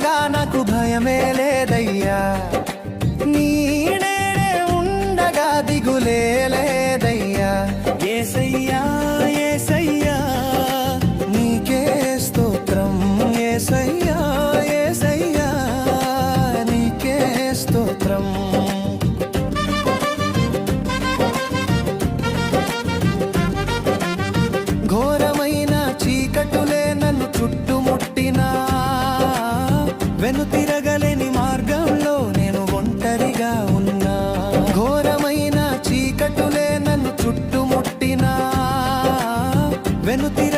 ఉండగా నాకు భయమే లేదయ్యా, నీడే ఉండగా దిగులే లేదయ్యా. యేసయ్యా యేసయ్యా నీకే స్తోత్రం, యేసయ్యా యేసయ్యా నీకే స్తోత్రం. ఘోరమైన చీకటులే నన్ను చుట్టుముట్టినా, వెనుతిరగలేని మార్గంలో నేను ఒంటరిగా ఉన్నా. ఘోరమైన చీకటులే నన్ను చుట్టుముట్టినా, వెనుతిరగలేని